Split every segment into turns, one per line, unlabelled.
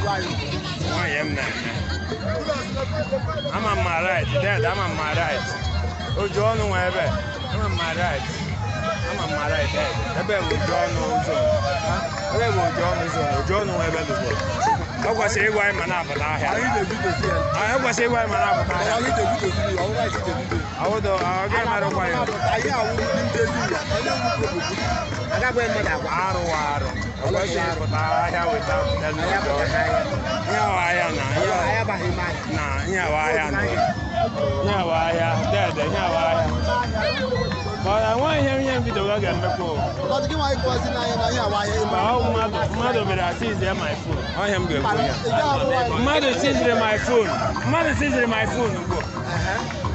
I am now. I'm on my right, Dad. I'm on my right. Oh, John, wherever. I'm on my right. I'm on my right, Dad. I bet we John knows. I bet we John knows. John, wherever the world. I was a white man up, but I was a white man up. I would get my own way. I got my water. I was here, but I have without telling you. I am now. But I want him to do again before. But you might was in Mother sees my phone. I am good. Mother sees my phone. Mother sees my phone.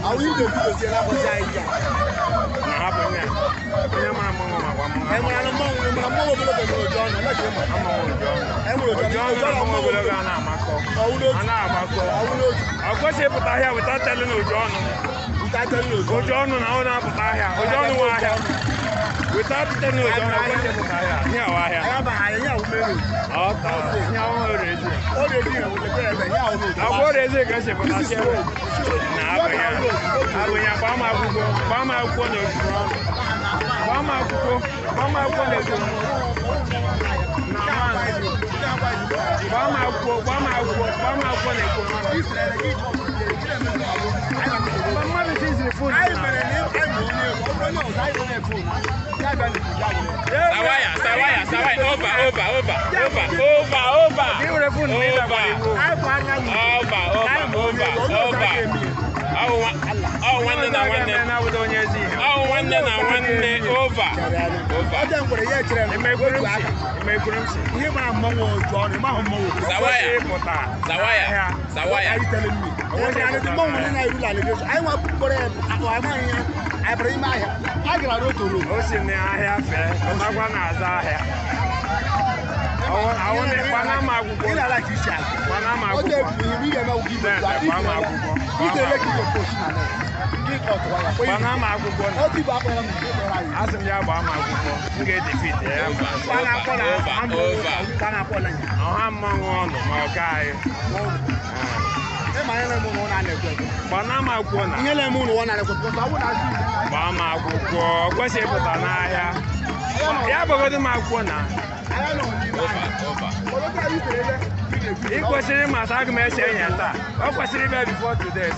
I will do without telling you, John. John, without telling you, before today.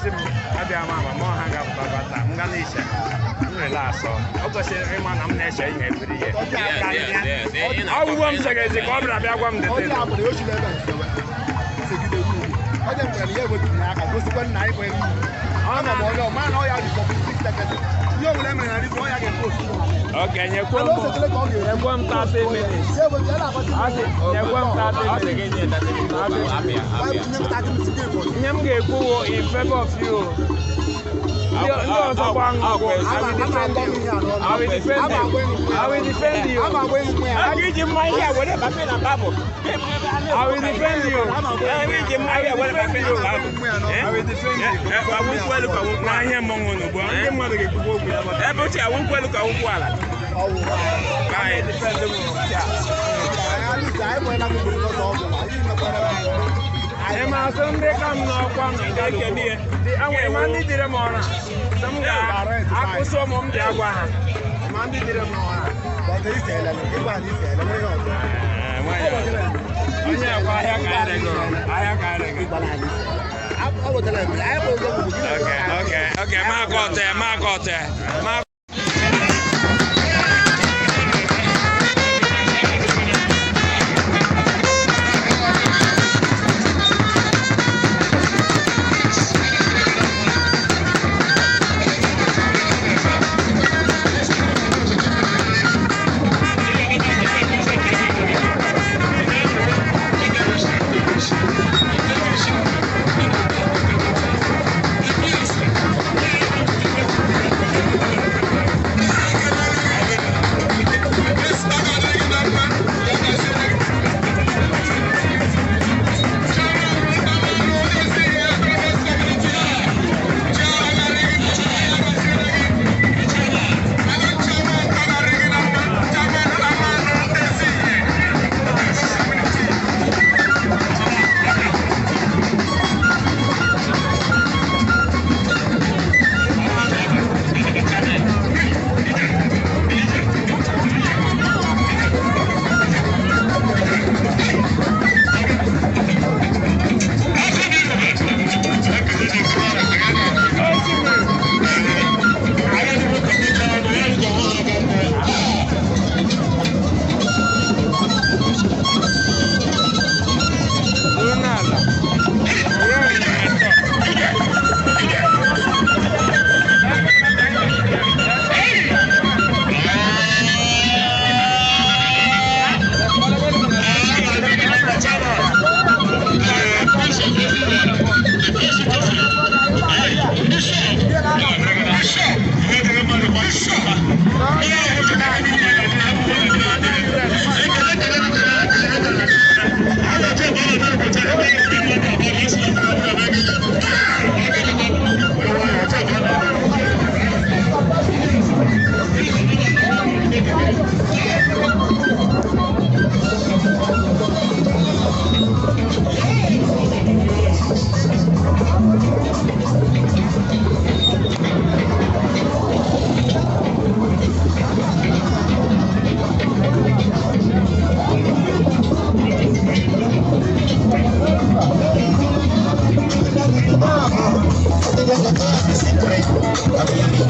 Okay, you come 30 minutes. In favor of you. I will defend you. I will give my hair whatever I will defend you. I will give my hair whatever I will defend you. I won't look at my hair among one of them. I won't look at one. I defend them. I'm Sunday come now, come and get me. The Monday did a morning. Some guy, I was so mom, the Agua. Monday did a morning. But they said, I okay, Mark out there.
I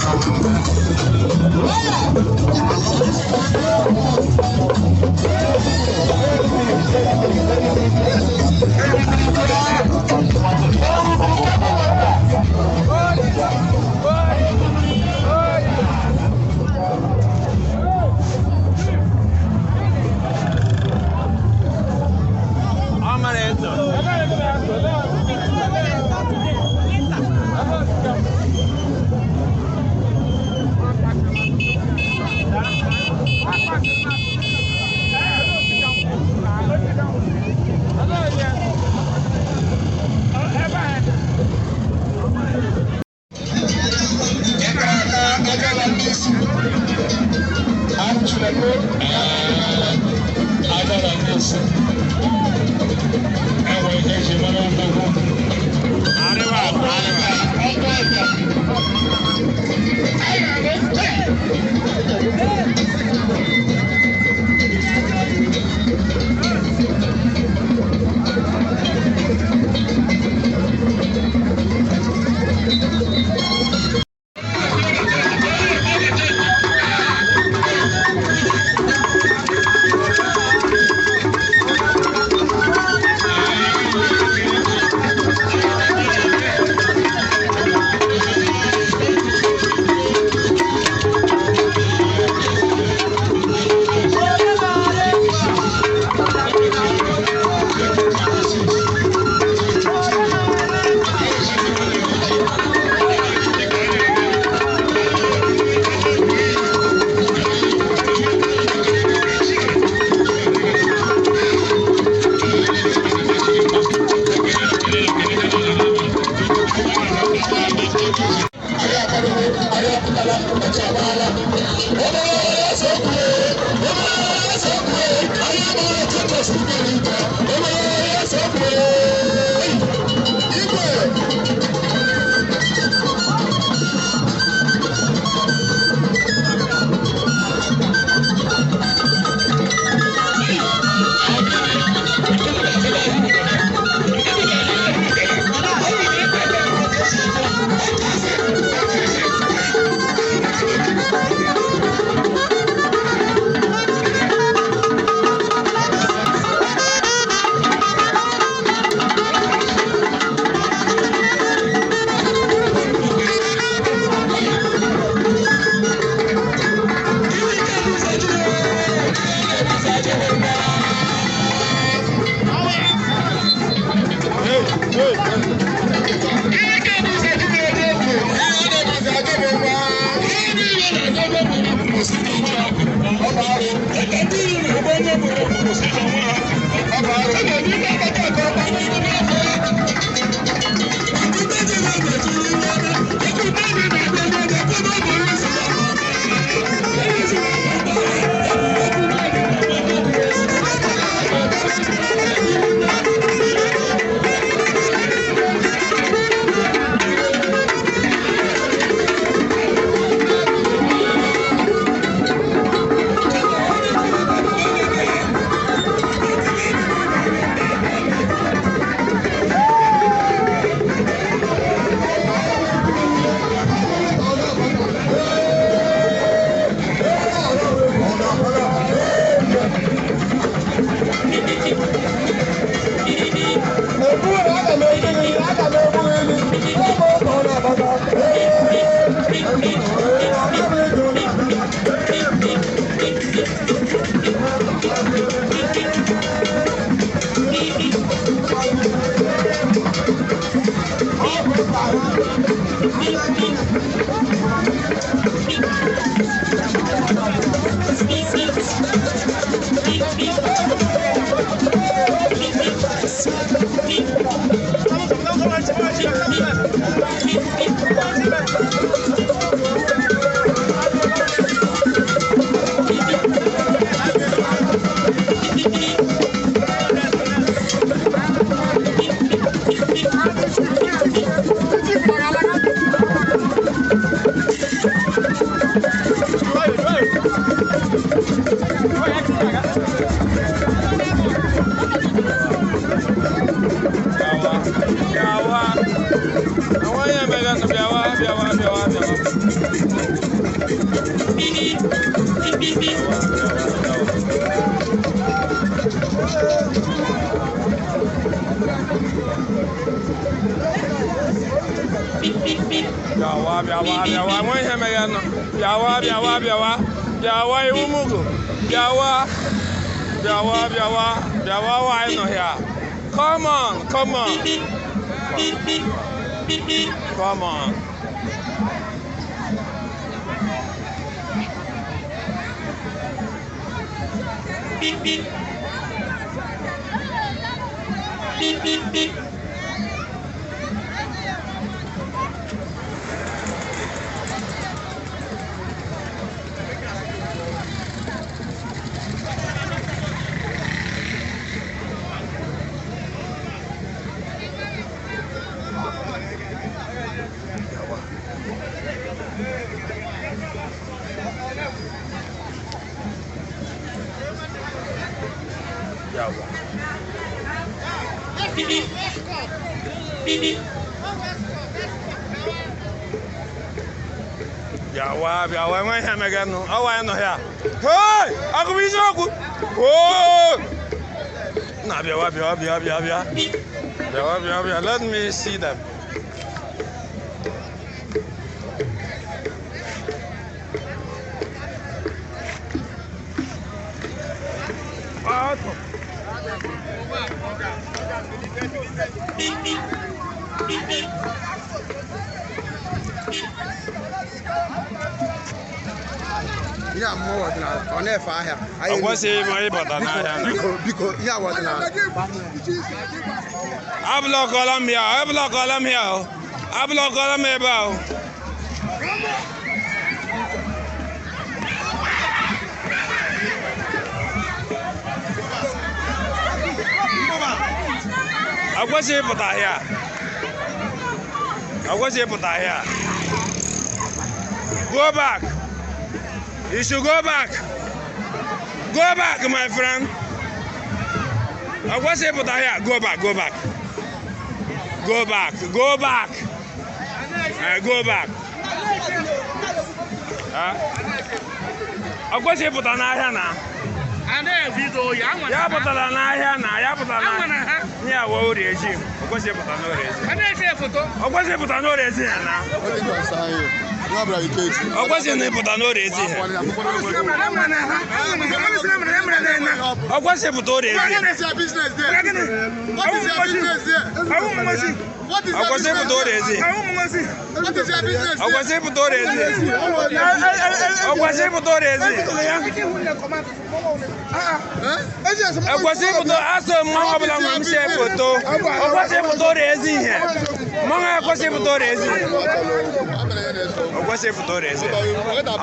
biawa, when him again, biawa, you mugo, biawa, why no here? Come on. Biawa, when him again, oh, I know here. Hey, I can be so good. Oh, biawa, let me see them.
Yeah, more than on air fire.
I was saying my brother.
Because yeah, what
I block Columbia. I was able to hear. Go back. You should go back. Go back, my friend. I was able to hear. Go back. Go back. I was able to hear now. Ya pụtara n'ahịa na ya wo orezi okwesịpụta n'orezi okwesịpụta n'orezi ya na okwesị na ịpụta n'orezi ha okwesịpụta orezi okwesịpụta orezi ekwesịpụta asọ mmanwụ ọbụla nwe m sie foto okwesịpụta orezi ihe mmanwụ ekwesịpụta orezi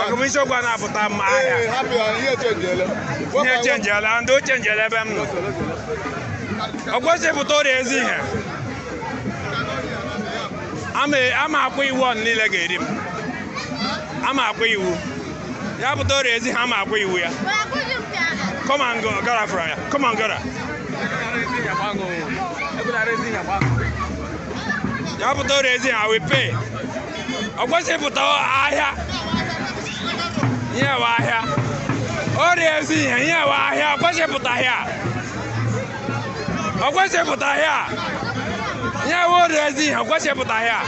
agụmisiokwu a na-apụta mma ahịa ihe chenjiela ndị o chenjiela ebe m nọ okwesịpụta orezi ihe ama akwa iwu ọnụ niile ga-eri m ama akwa iwu ya pụta orezi ha ama akwa iwu ya. Come on, go, Gara from here. Come on, Gara. You put all raising, I will pay. I was able to hire. Yeah, why here? All raising, yeah, why here? I was able to hire. I was able to hire. Yeah, all raising, I was able to hire.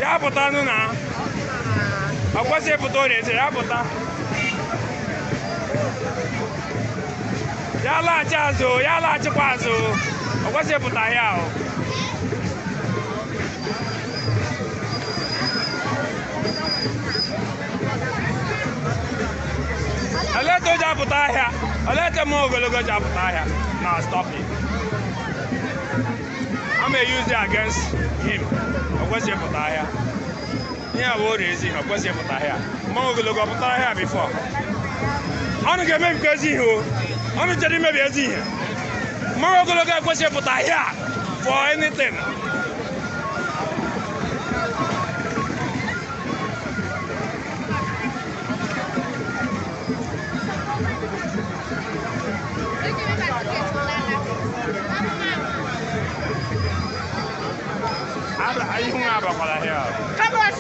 Ya pụta nụ na akwasị pụta orezi ya pụta ya laghachi azụ ya laghachikwa azụ akwasị pụta ya ahụ olete o ji apụta ahịa olete m ogologo ji apụta ahịa na stop it. I'm going to use it against him. What's your here? Yeah, what is it? What's your here? Mongo look up here before. I'm going to get because he who I'm going to tell you maybe as here. Mongo look at what's your here for anything. Ay, un aba para here. Come on.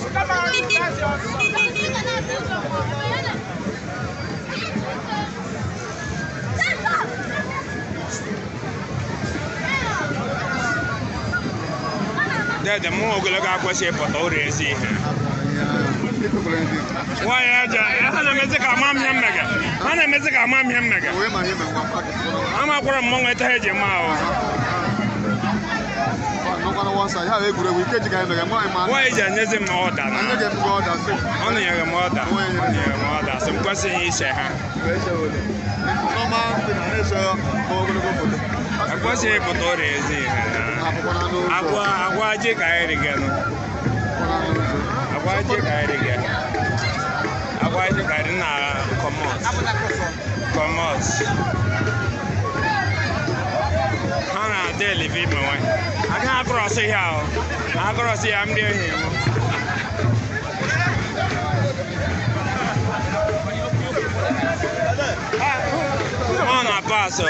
the more good look was here for all the sea. Why, I had a musical mom hamburger. I'm a musical mom hamburger. I'm a poor among a hedge, why is there nothing more than only a mother? Some question is a question for all the sea. Agua chica again. Agua chica again. Agua chica in commerce. Hana daily feed my way. I can't cross it how. I cross it, I'm doing him. On a paso.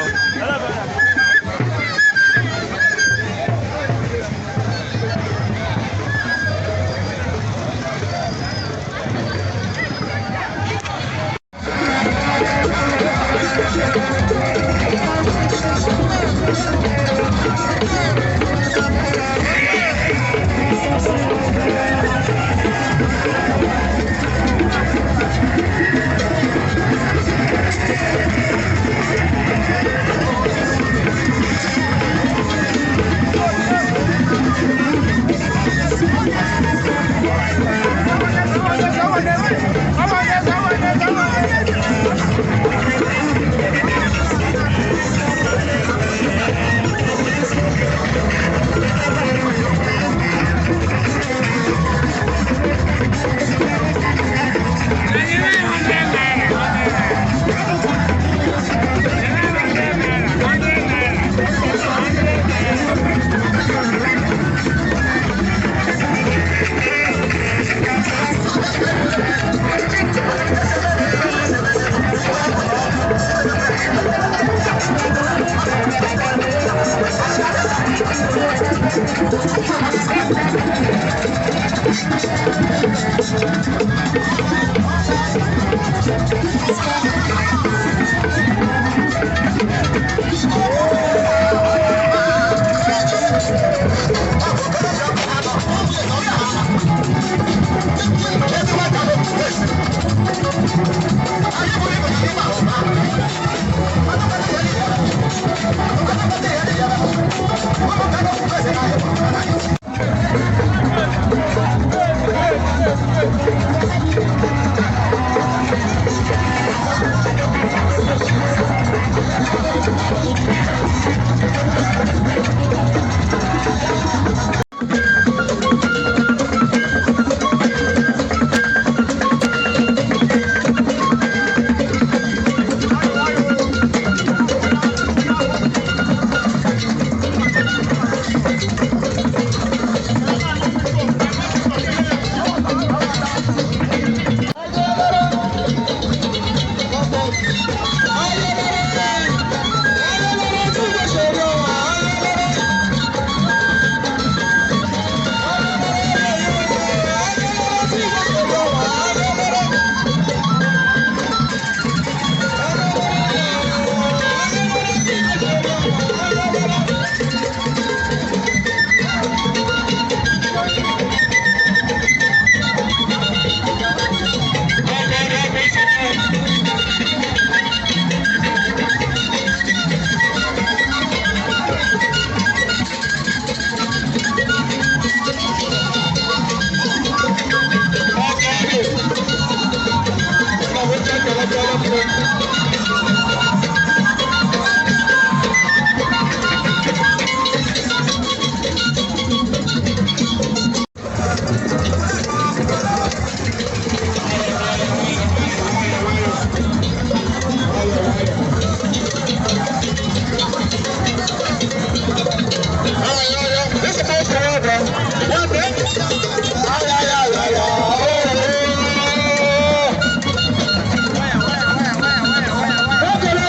Okay.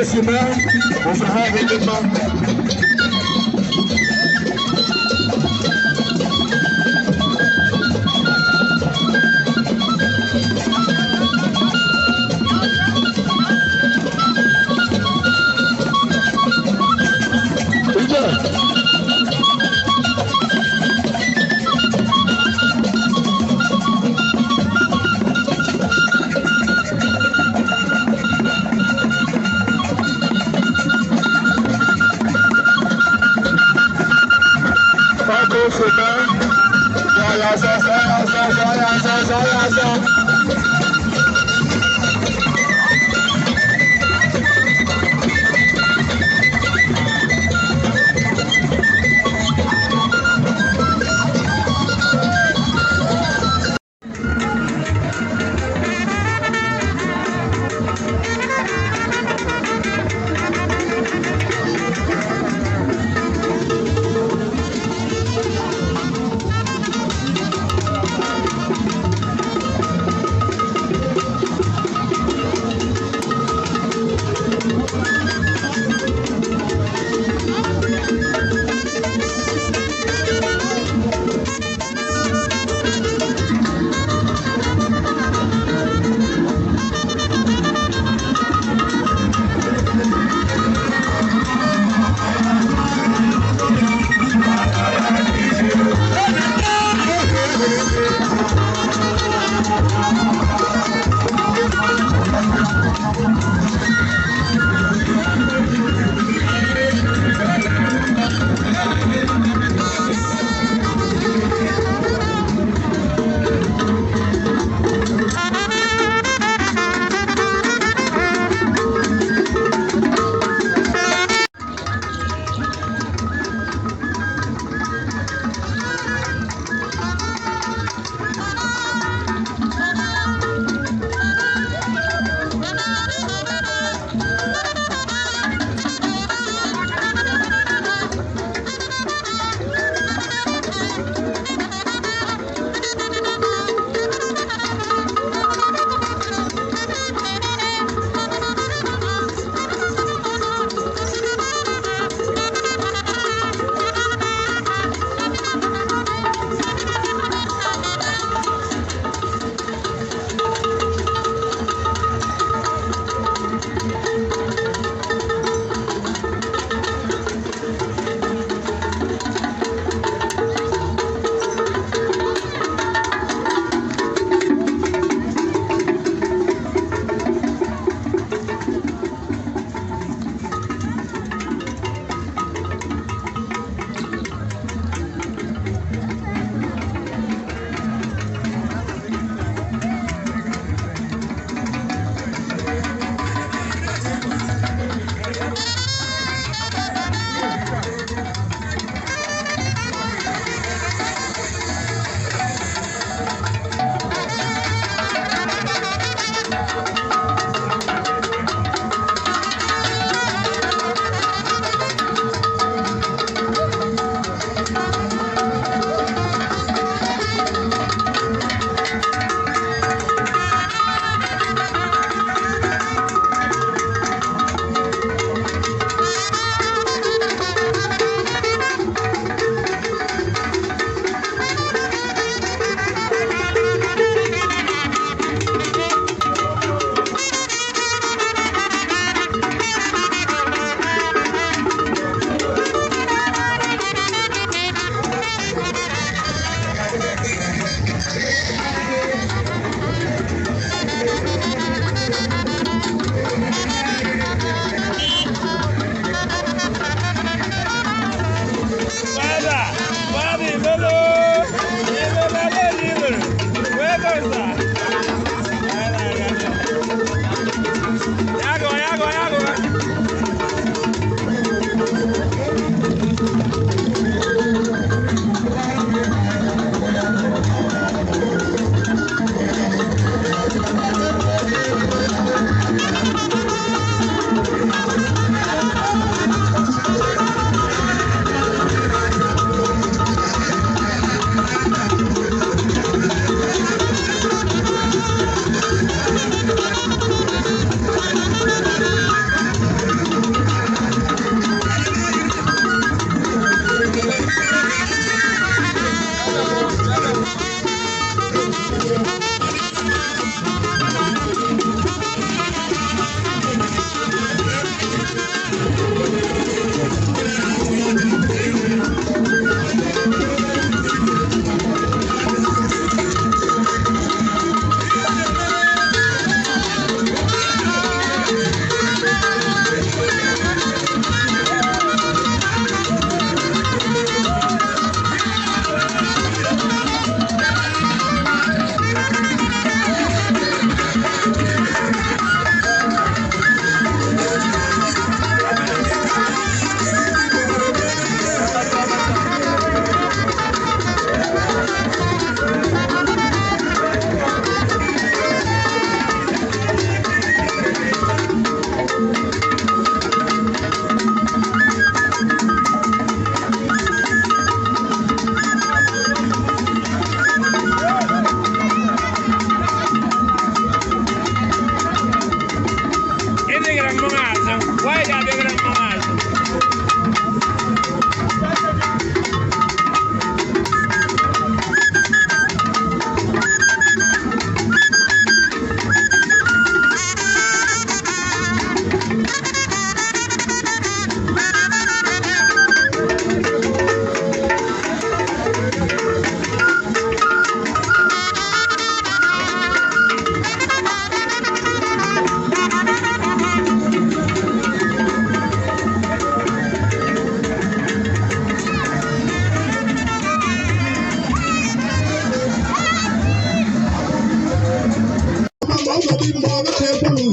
Sima, on se rend également.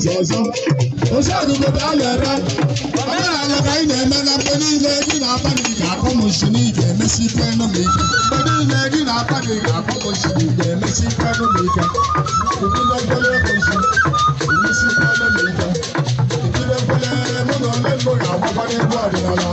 Zozo. Oṣooṣù kò bá lẹ́rẹ́. Ọmọ àlọ́kà yìí nà-ẹ̀mẹ́ na mgbe niile gị na-akpa na ị ga-akpọ m oshiri ị ga-emesi ikpe nụ m ike. Mgbe niile gị na-akpa na ị ga-akpọ m oshiri ị ga-emesi ikpe nụ m ike. Ìdílé gbélé oṣù, ìmísí gbélé m ike. Ìdílé gbélé mụ na ole mbụ ga-agbakwa n'egwu ọdịnala.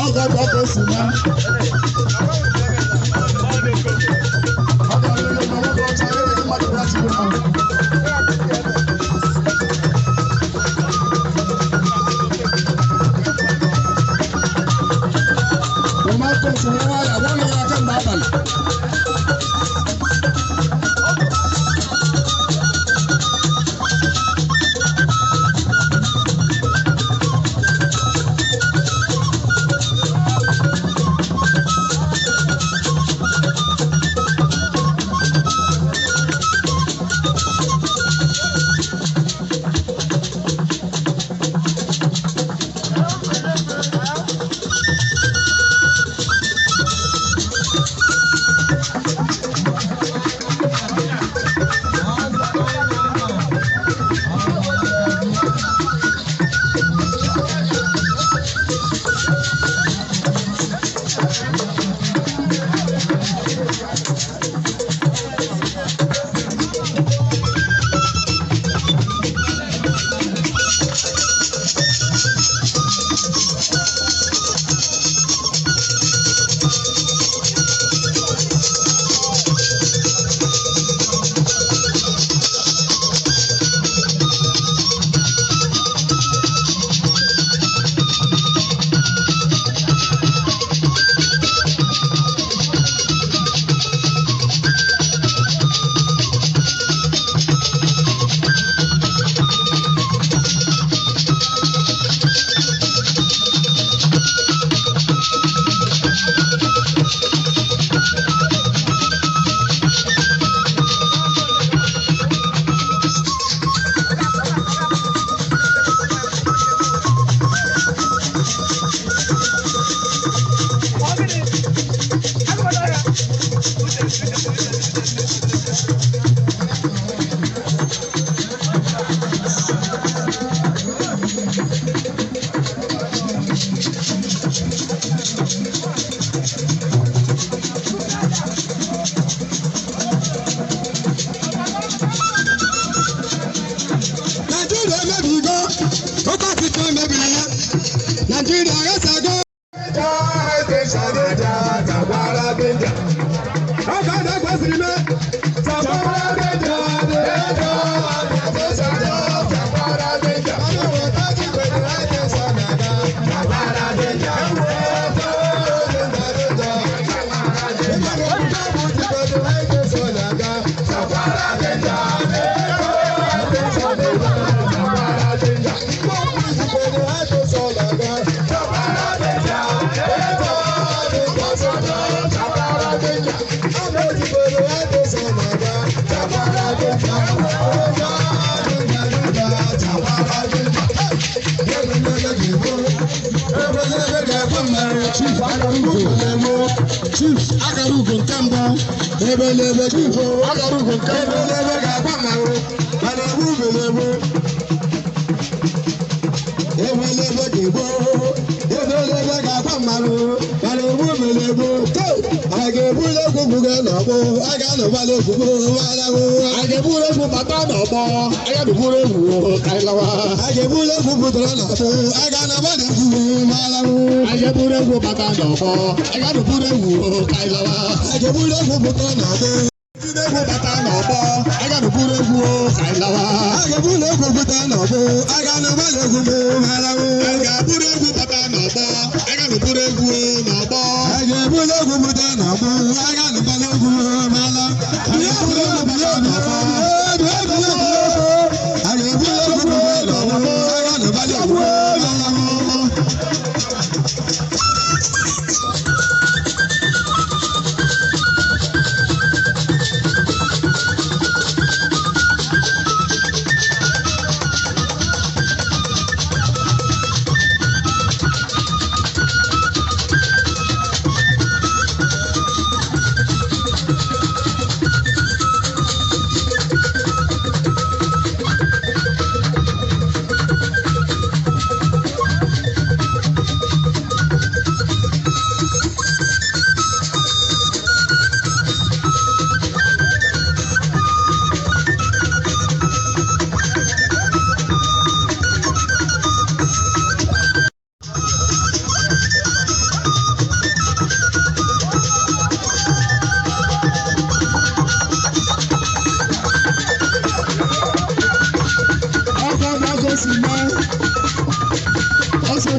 ọgọ ọgọ si na. Chief Agarugo Nkemba ebelebe Chief Agarugo Nkemba ebelebe ga-agbamawo mana ebubelebe ga-egbo ebelebe ga-agbamawo mana ebubelebe a ga-ebule egwugwu gị n'ọgbọ a ga-anọbala egwugwu malawo a ga-ebule egwu bata n'ọgbọ a ga-anọbula egwu kailawa a ga-ebule egwu pụtara n'ọgbọ a ga-anọbala egwu malawo a ga-ebule egwu bata n'ọgbọ a ga-anọbula egwu kailawa a ga-ebule egwu pụtara n'ọgbọ egwu bata n'ọgbọ a ga-anọbula egwu kailawa a ga-ebule egwu pụtara n'ọgbọ a ga-anọbala egwu malawo a ga-ebule egwu bata n'ọgbọ a ga-anọbula egwu n'ọgbọ a ga-ebule egwu pụtara n'ọgbọ a ga-anọbala egwu malawo a ga-ebule egwu pụtara n'ọgbọ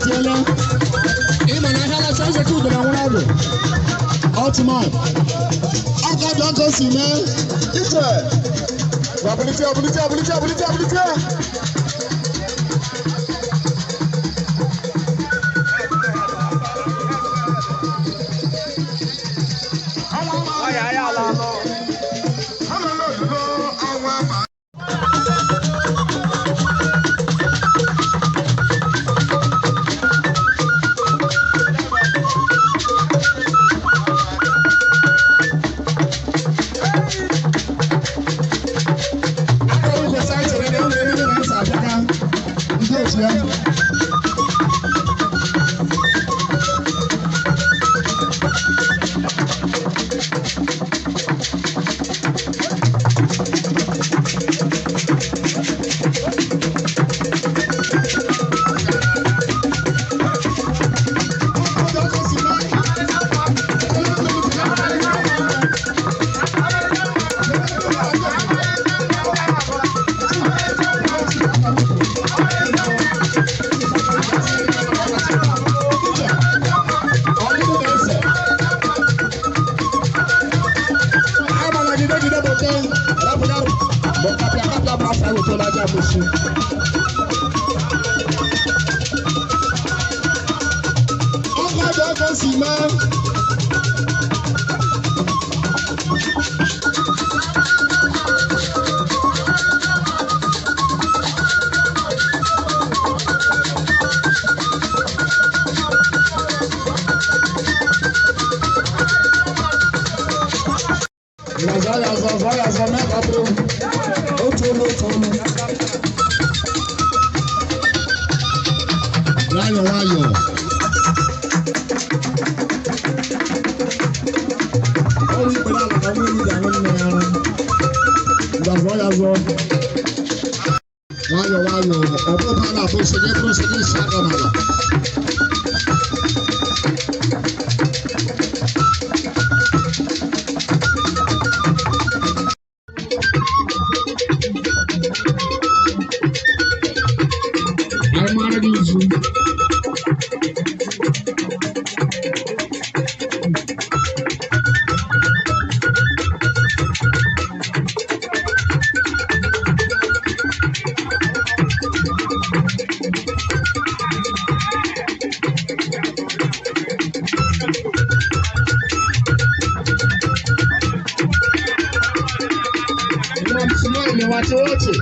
tiela. Ima na hala sasa tu bila mwanado. Ultimate. Uncle Sime. Ite. Ability.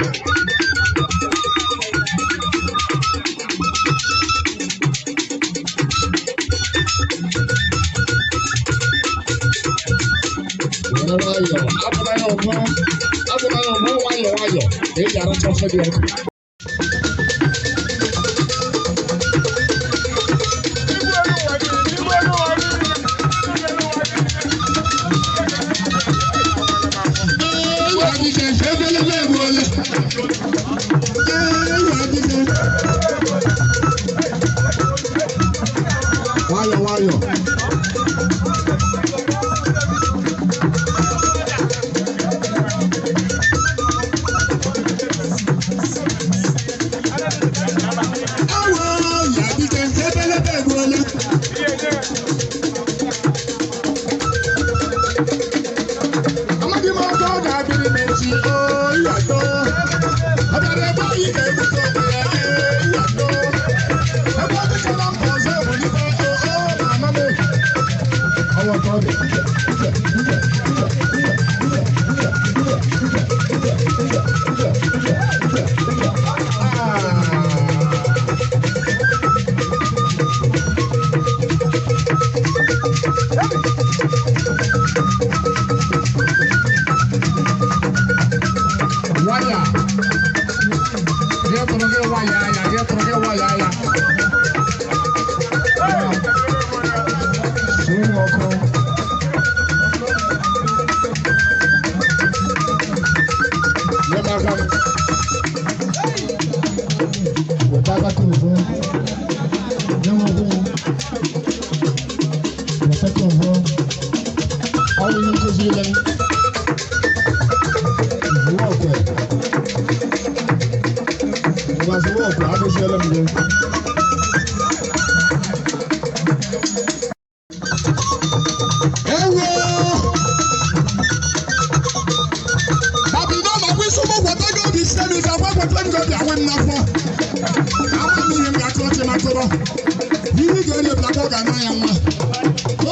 Ihe ga-eri blaka ga na ya nwa.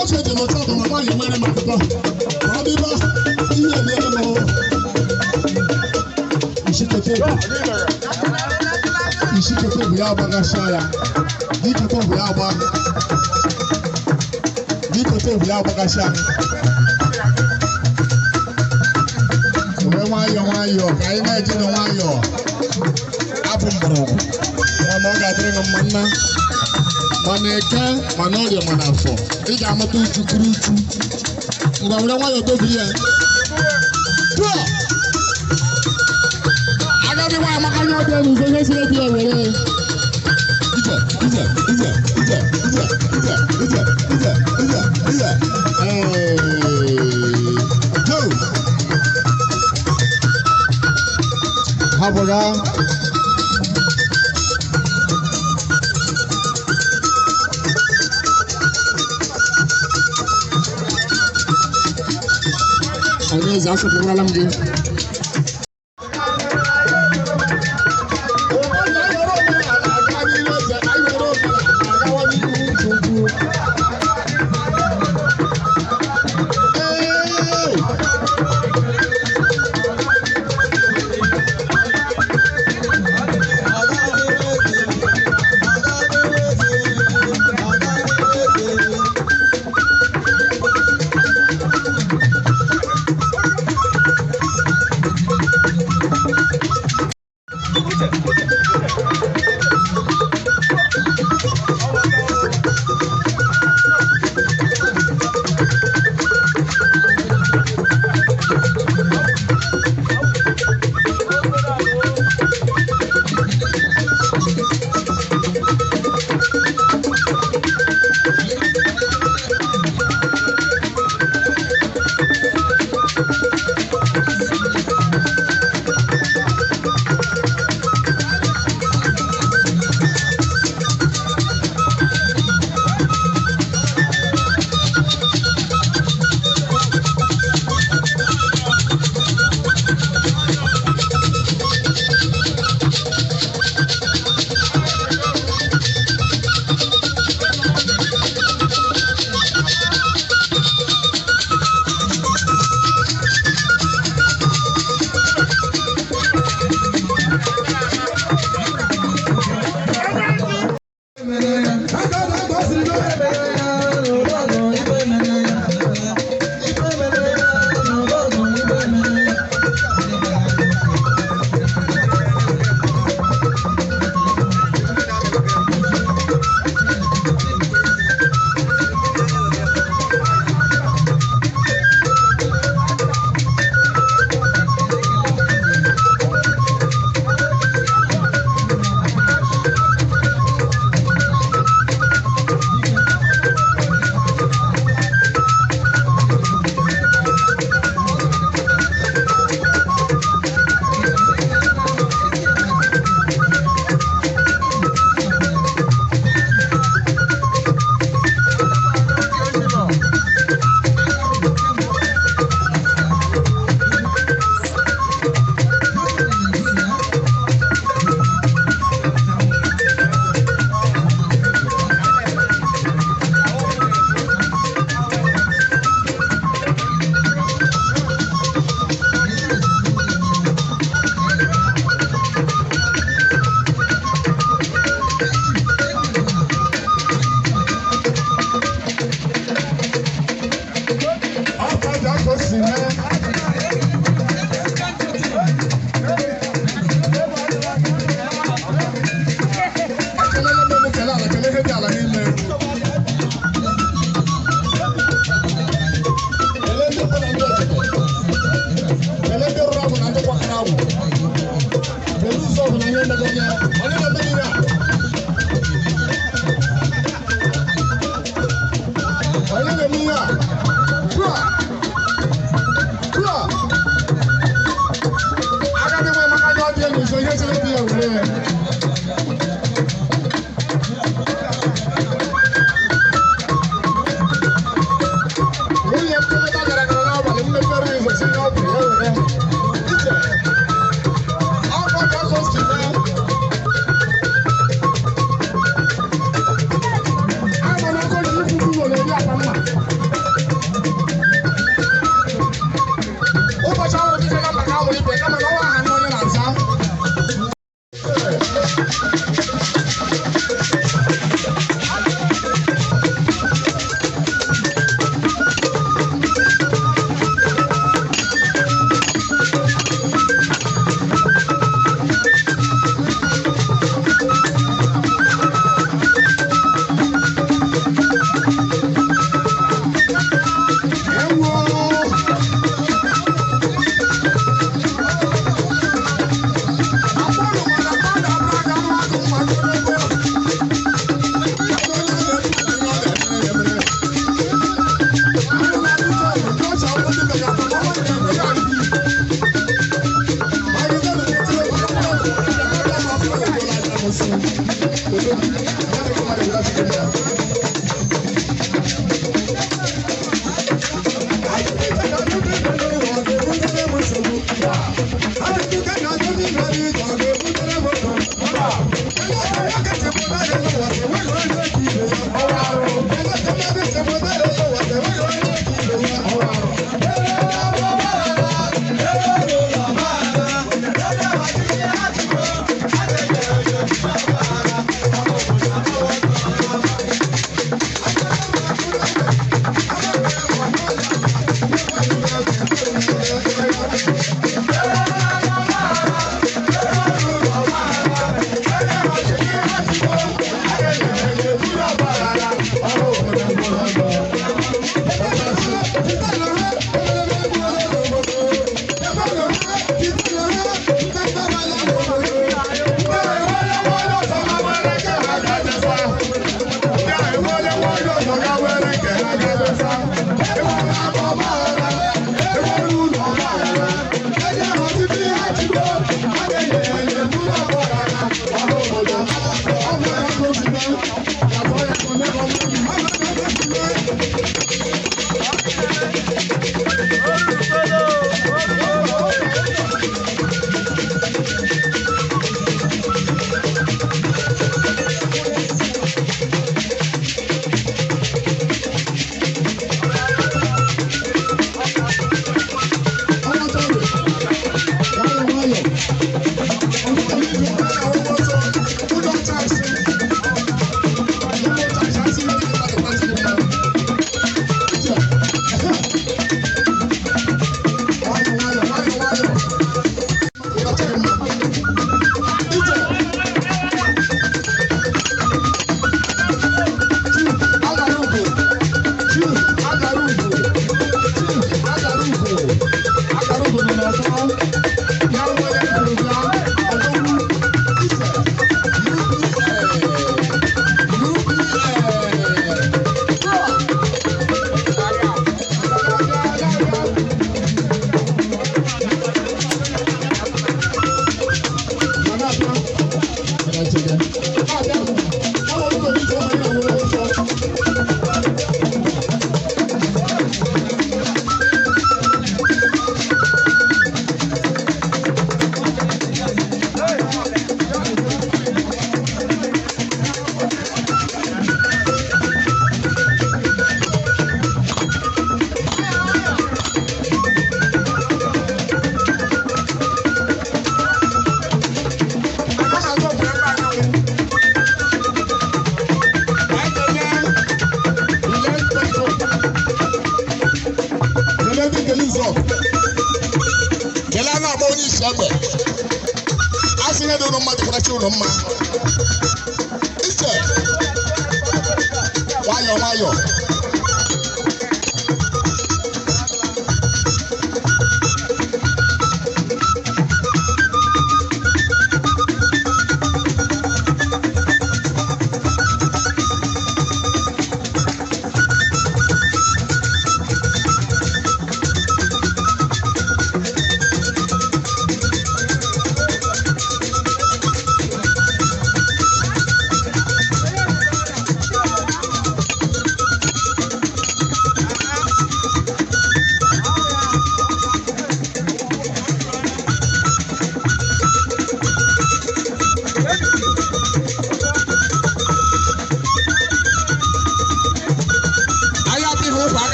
Oche dị n'ụtọ ọgụ ma nwaanyị nwere m akụkọ. Ọ dịba ihe na-eme m. Ishikete bụ ya agbagasịa ya. Dikete bụ ya agba. Dikete bụ ya agbagasịa. Mgbe nwayọọ ka anyị na-eji na nwayọọ abụ mgbọrọgwụ. Ya ma ọ ga-adịrị m mma nna. Mana eke mana ọrịa mana afọ. Ị ga-amata uchu kwuru uchu. Ngwa were nwayọọ dobiri ya. Agadi nwa amaka nye ọbịa n'ụzọ ihe siri dị ya were. Haboga. Ini zasuk malam dia.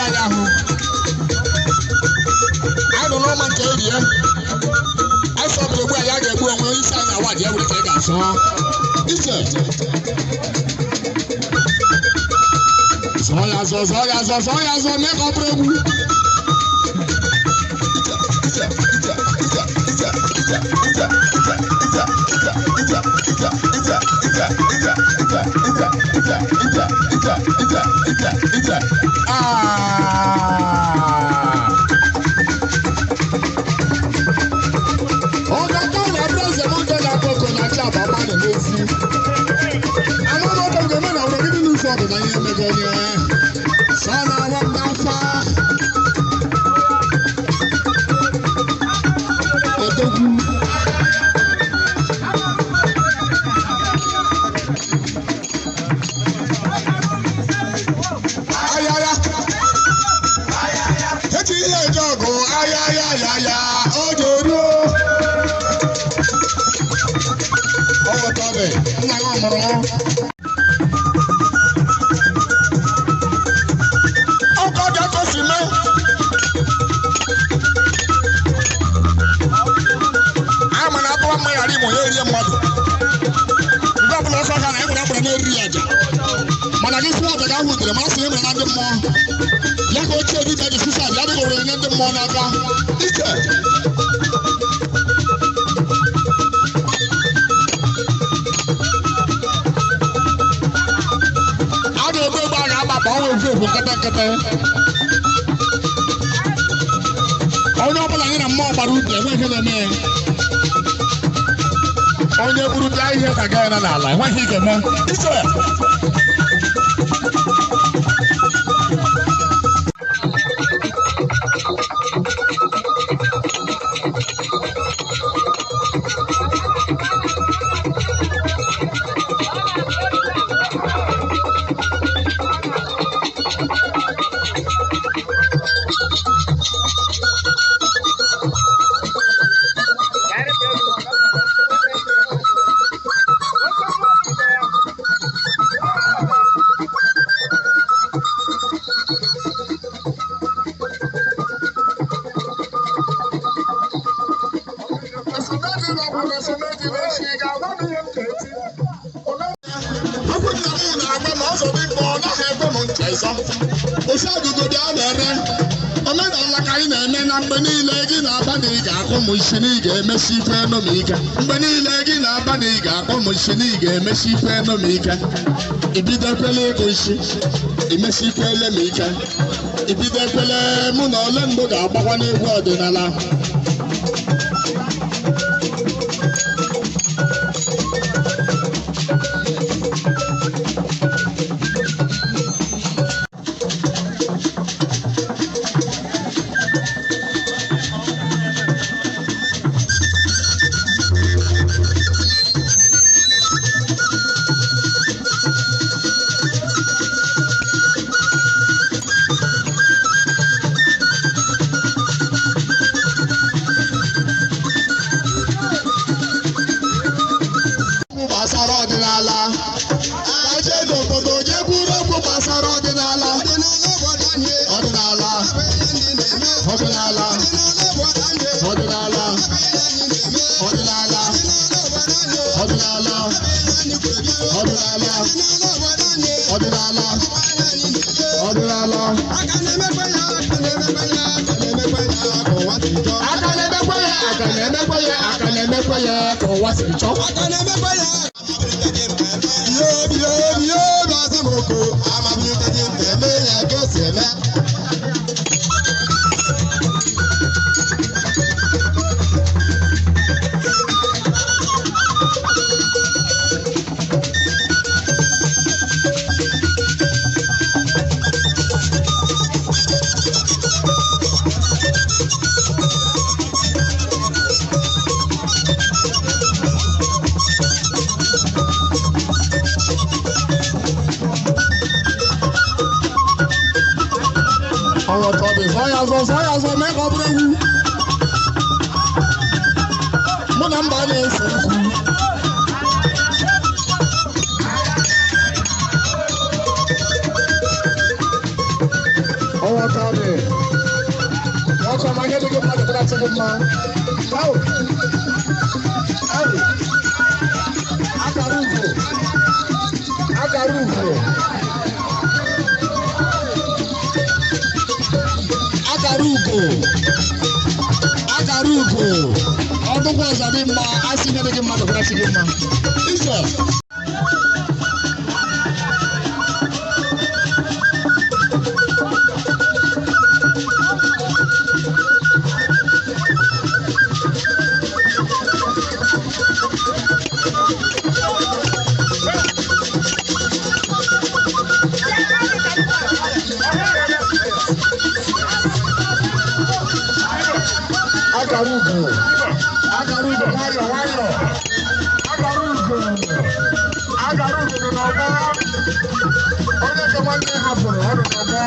ya ya hụ anyị nọ n'ọma nke erie anyị sọbụrụ egbu ya ga-egbu onwe isi anyị awa dị ewere ka ị ga-asọ iche zọọ ya zọ mee ka ọ bụrụ egwu onye ọbụla anyị na mmụọ gbara ubi enweghị na-eme onye buru bịa ihe ka gaa ya n'ala enweghị ike eme mgbe niile gị na-aba na ị ga-akpọ m isi na ị ga-emesi ife enomike mgbe niile gị na-aba na ị ga-akpọ m isi na ị ga-emesi ife enomike ibido ekwele ịkụ isi imesi ikwele m ike ibido ekwele mụ na ole ndụ ga-agbakwa n'egwu ọdịnala Awatade. What's on my head to get my that's a good man. Out. Out. Akarugo. Akarugo. Akarugo. Akarugo. Ọdún kọ́ ọ̀sán ní ma á sí ní ẹ̀dẹ́gẹ́ ma lọ́kọ́ láti gé ma. Ìṣọ̀. Agarugo, Agarugo, wáyọ̀, wáyọ̀, Agarugo, Agarugo nínú ọgbà, ọdún tó máa ń ní àbùrù ọdún ọgbà,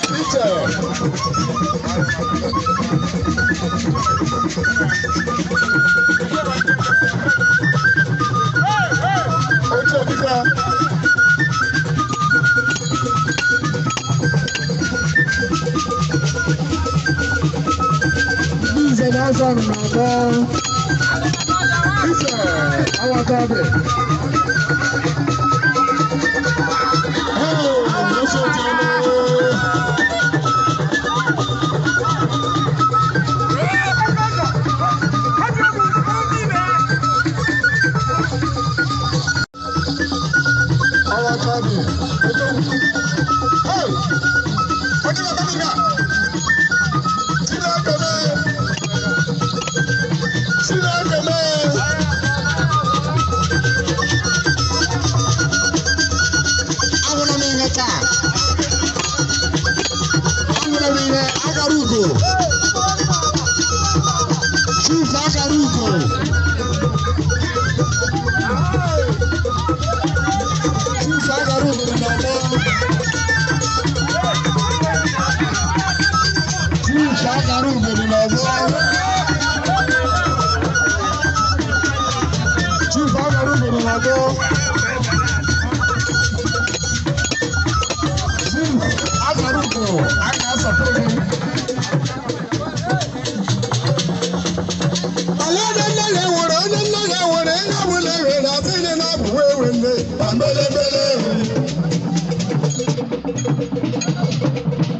títẹ̀. Ojú òkúta. That's on my ball. It's our target. Oh, that's what you our target. Hey, what are you coming up? Agarugo. Chief Agarugo. Chief Agarugo ni baba. Chief Agarugo ni baba. Chief Agarugo ni baba. Agarugo, aka saporo. Alade nle woro, nle woro, na wole we na tini na buwe wende, ambele bele.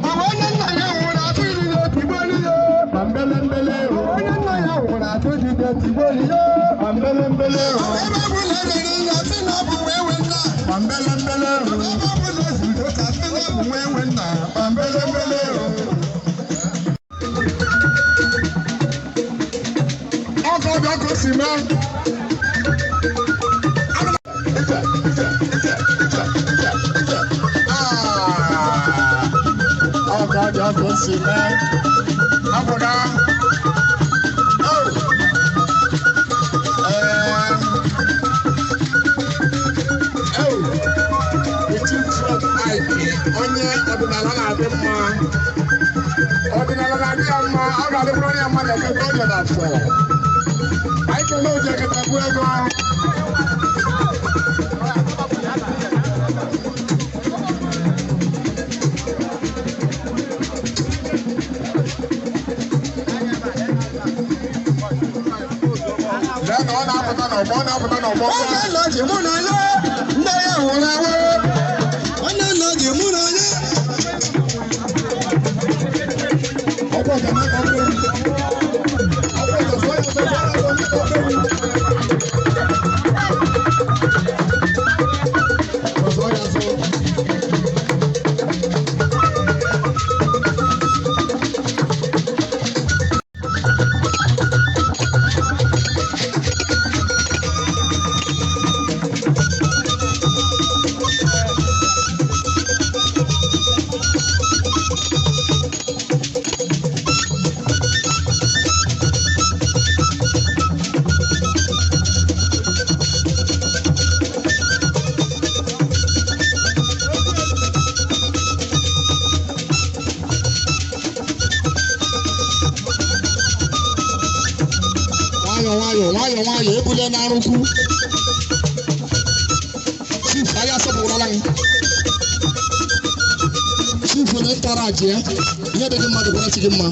Awone nle woro atini na tiboli yo, ambele bele. Awone nle woro atini na tiboli yo, ambele bele. Eba bule bele na tini na buwe wenda, ambele bele. Eba bule zudo ka tini na buwe wenda, ambele bele. Ọkọ̀ sí mọ́. Ọkọ̀ sí mọ́. Àbùdá. Ìtú trọk àìpé onye ọdịnala na-adị mma. Ọdịnala na-adị ya mma, ọ ga-adịbụrụ onye mma na-ekete ọdịnala n'afọ. Anyị kele oje ketabu ego. Lẹ́nu ọ na-apụta n'ọgbọ, ọ na-apụta n'ọgbọ. Onye nọ ji mụ na ya, ndị ya hụrụ ahụ. Onye nọ ji mụ na ya. Ọgbọ ga-eme ka ọ bụrụ. nwayọọ ebule n'arụkwu chief aya sọpụrụ ala chief mmadụ na ịtara achị ya ihe dịghị mmadụ gwara chi gị mma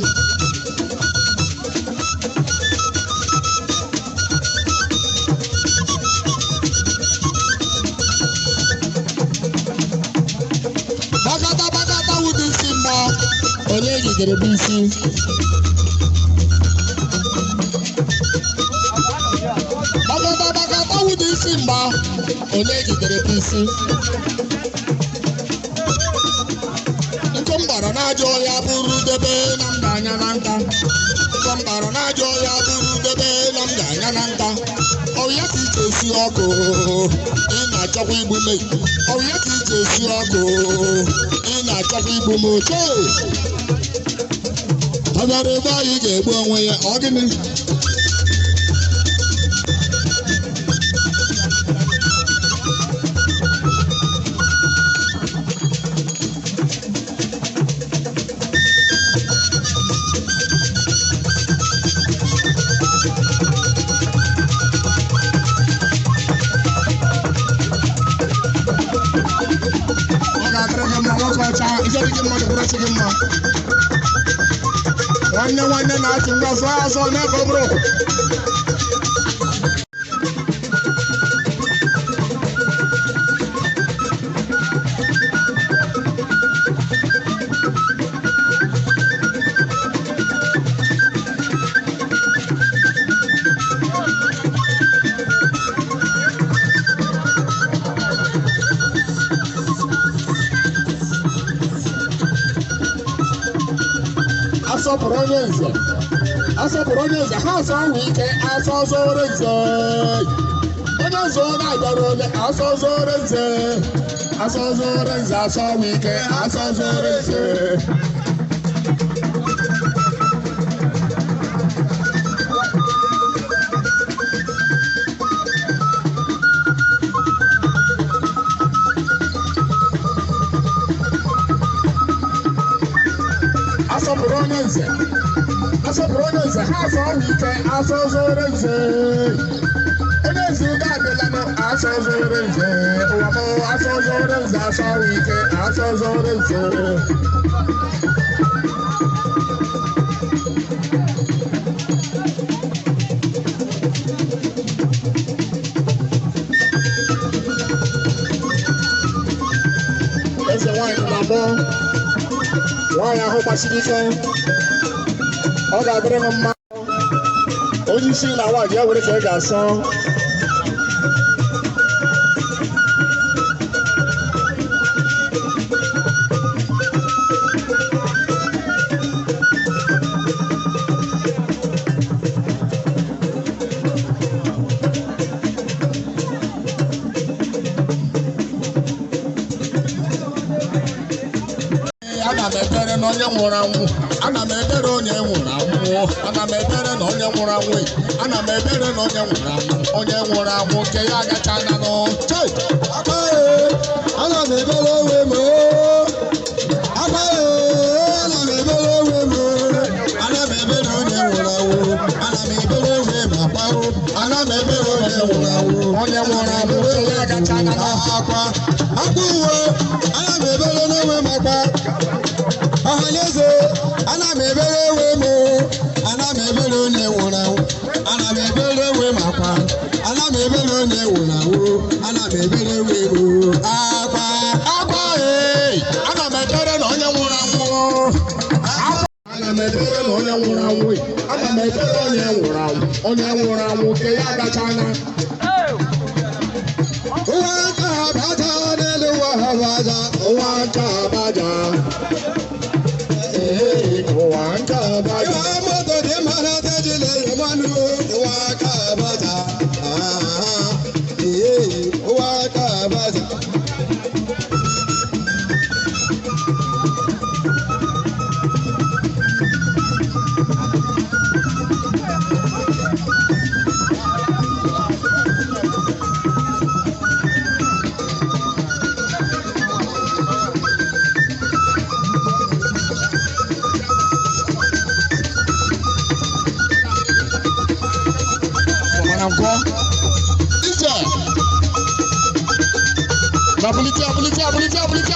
bakata wụdị isi mgba onye jidere bụ isi bakata wụdị isi mgba onye jidere bụ isi nkọmbara na-ajọ ọhịa bụrụ debe na m ga-anya na nka nkọmbara na-ajọ ọhịa bụrụ debe na m ga-anya na nka ọhịa ka ije esi ọkụ ị na-achọkwa igbu m ọhịa ka ije esi ọkụ ị na-achọkwa igbu m oche ọ bịara ebe anyị ga-egbu onwe ya ọ gịnị nwanne na-achị ngwa zụọ azọ n'ebe ọ bụrụ asọpụrụ onye nze ha asọ ahụ ike asọ zoro nze onye nze ọ na-abịara onye asọ zoro nze asọ ahụ ike asọ zoro nze asọpụrụ onye nze ha asọ ahụ ike asọ zoro nze onye nze ụda adịlanụ asọ zoro nze ụwa m asọ zoro nze asọ ahụ ike asọ zoro nze eze nwaanyị na-abụ nwaanyị ahụ gbasiri ike ọ ga-adịrị m mma onye isi na nwaanyị ya were ka ị ga-asọ ana m ekpere na onye nwụrụ anwụ ana m ekpere onye nwụrụ anwụ ana m ekpere na onye nwụrụ anwụ ana m ekpere na onye nwụrụ anwụ nke ya agachana n'oche ana m ekpere onwe m ana m ekpere onwe m ana m ekpere onye nwụrụ anwụ ana m ekpere onwe m akwa ana m ekpere onye nwụrụ anwụ nke ya agachana n'akwa uwe ana m ekpere n'onwe m akwa ọhaneze ana m ebere ewe m ana m ebere onye nwụrụ anwụ ana m ebere ewe m akwa ana m ebere onye nwụrụ anwụ ana m ebere ewe m akwa ana m ebere na onye nwụrụ anwụ ana m ebere na onye nwụrụ anwụ ana m ebere onye nwụrụ anwụ nke ya agachana ụwa aka abaja n'elu ụwa abaja ụwa aka abaja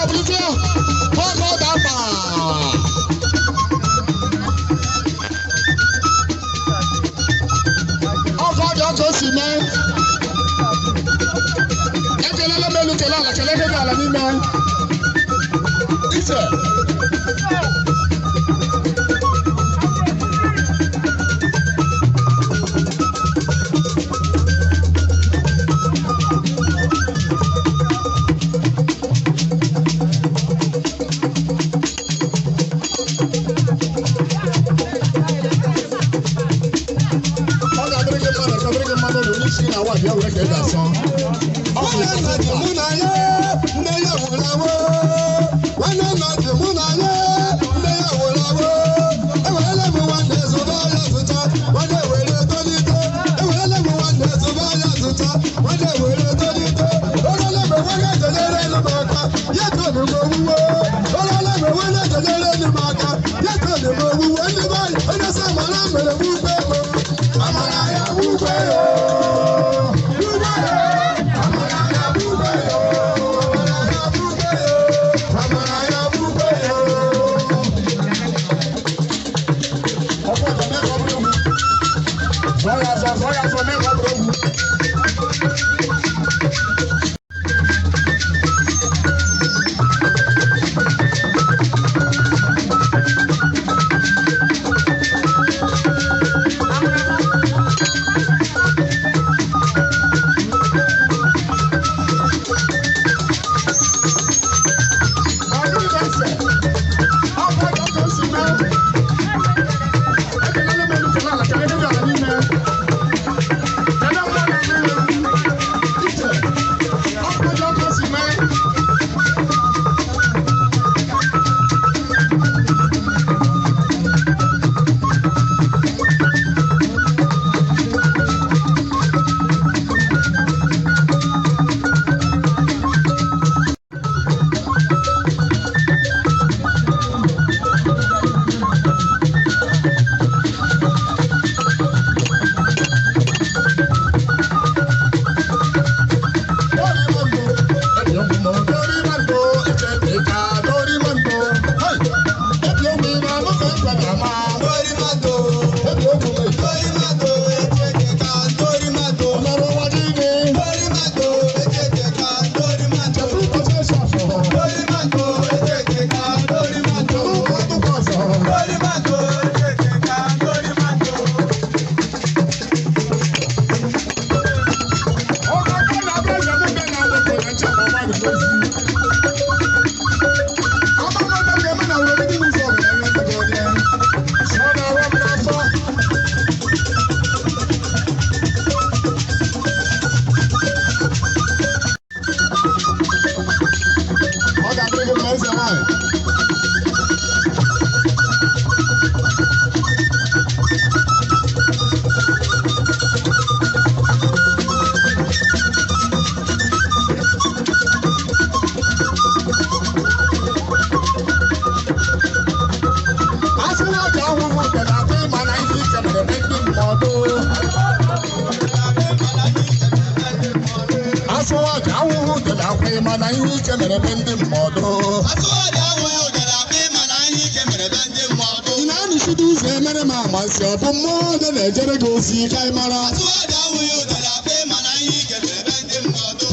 Ability. Hold that man.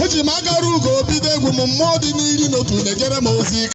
Eji magaru go bidegwu mmụọ dị n'iri n'otu na-ejere m ozi